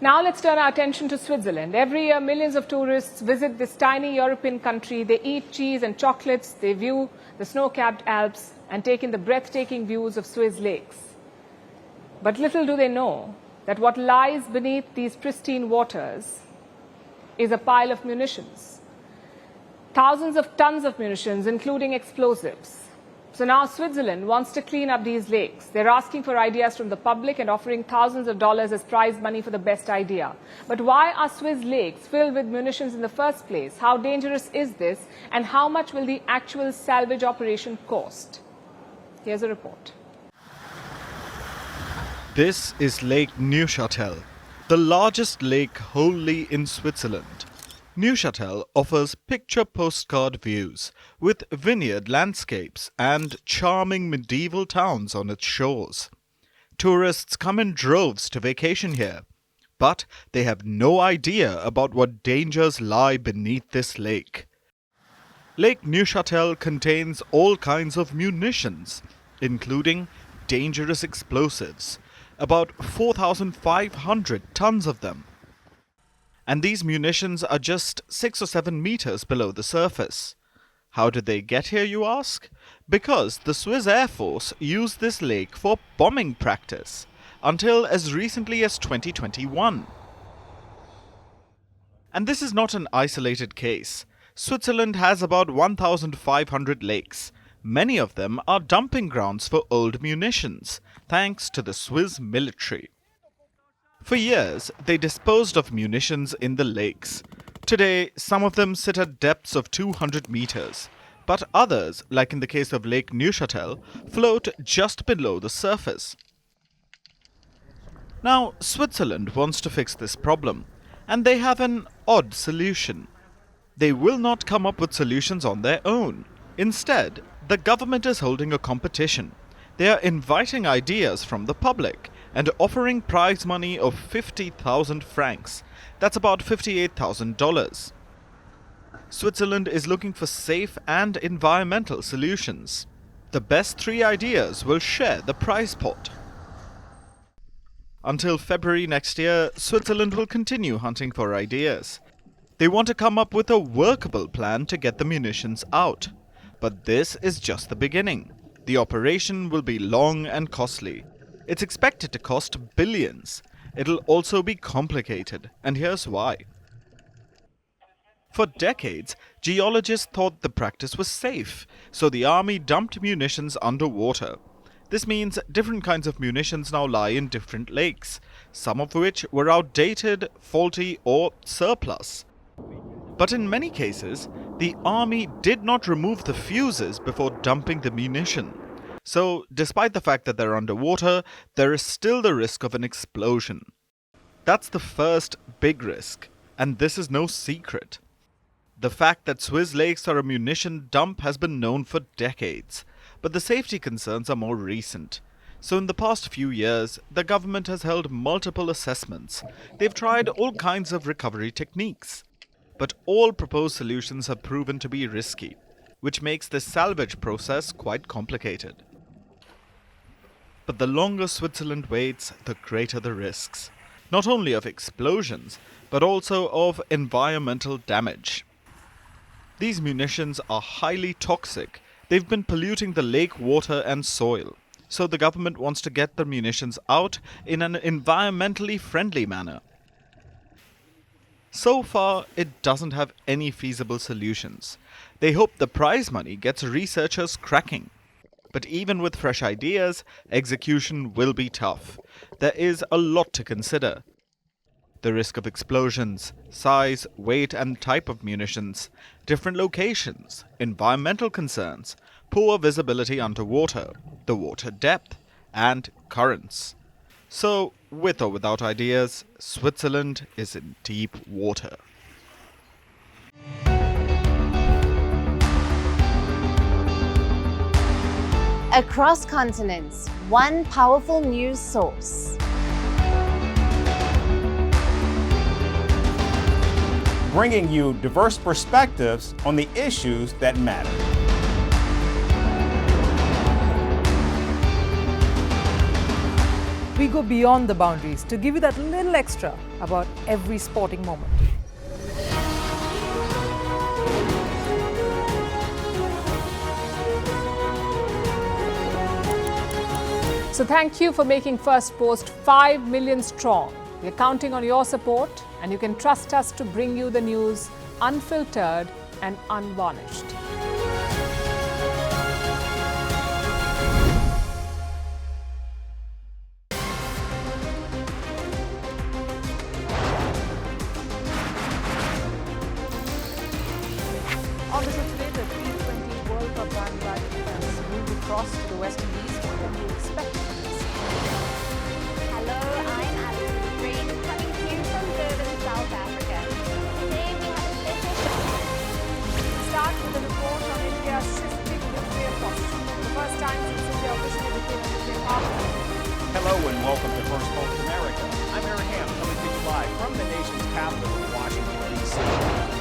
Now let's turn our attention to Switzerland. Every year, millions of tourists visit this tiny European country. They eat cheese and chocolates, they view the snow-capped Alps and take in the breathtaking views of Swiss lakes. But little do they know that what lies beneath these pristine waters is a pile of munitions. Thousands of tons of munitions, including explosives. So now Switzerland wants to clean up these lakes. They're asking for ideas from the public and offering thousands of dollars as prize money for the best idea. But why are Swiss lakes filled with munitions in the first place? How dangerous is this? And how much will the actual salvage operation cost? Here's a report. This is Lake Neuchâtel, the largest lake wholly in Switzerland. Neuchâtel offers picture postcard views with vineyard landscapes and charming medieval towns on its shores. Tourists come in droves to vacation here, but they have no idea about what dangers lie beneath this lake. Lake Neuchâtel contains all kinds of munitions, including dangerous explosives, about 4,500 tons of them. And these munitions are just 6 or 7 meters below the surface. How did they get here, you ask? Because the Swiss Air Force used this lake for bombing practice until as recently as 2021. And this is not an isolated case. Switzerland has about 1,500 lakes. Many of them are dumping grounds for old munitions, thanks to the Swiss military. For years, they disposed of munitions in the lakes. Today, some of them sit at depths of 200 meters, but others, like in the case of Lake Neuchâtel, float just below the surface. Now, Switzerland wants to fix this problem, and they have an odd solution. They will not come up with solutions on their own. Instead, the government is holding a competition. They are inviting ideas from the public and offering prize money of 50,000 francs. That's about $58,000. Switzerland is looking for safe and environmental solutions. The best 3 ideas will share the prize pot. Until February next year, Switzerland will continue hunting for ideas. They want to come up with a workable plan to get the munitions out. But this is just the beginning. The operation will be long and costly. It's expected to cost billions. It'll also be complicated, and here's why. For decades, geologists thought the practice was safe, so the army dumped munitions underwater. This means different kinds of munitions now lie in different lakes, some of which were outdated, faulty, or surplus. But in many cases, the army did not remove the fuses before dumping the munition. So, despite the fact that they're underwater, there is still the risk of an explosion. That's the first big risk, and this is no secret. The fact that Swiss lakes are a munition dump has been known for decades, but the safety concerns are more recent. So in the past few years, the government has held multiple assessments. They've tried all kinds of recovery techniques. But all proposed solutions have proven to be risky, which makes the salvage process quite complicated. But the longer Switzerland waits, the greater the risks, not only of explosions, but also of environmental damage. These munitions are highly toxic. They've been polluting the lake water and soil, so the government wants to get the munitions out in an environmentally friendly manner. So far, it doesn't have any feasible solutions. They hope the prize money gets researchers cracking. But even with fresh ideas, execution will be tough. There is a lot to consider. The risk of explosions, size, weight and type of munitions, different locations, environmental concerns, poor visibility underwater, the water depth, and currents. So, with or without ideas, Switzerland is in deep water. Across continents, one powerful news source. Bringing you diverse perspectives on the issues that matter. we go beyond the boundaries to give you that little extra about every sporting moment. So thank you for making Firstpost 5 million strong. We're counting on your support, and you can trust us to bring you the news unfiltered and unvarnished. On the show today, the T20 World Cup bandwagon has moved across to the West Indies. What can we expect from this? Hello, I'm Alison Green, coming to you from Durban, South Africa. Today we have a special show. Start with a report on India's shifting nuclear posture. The first time since India officially became a nuclear power. Hello and welcome to Firstpost America. I'm Aaron Ham, coming to you live from the nation's capital, Washington, D.C.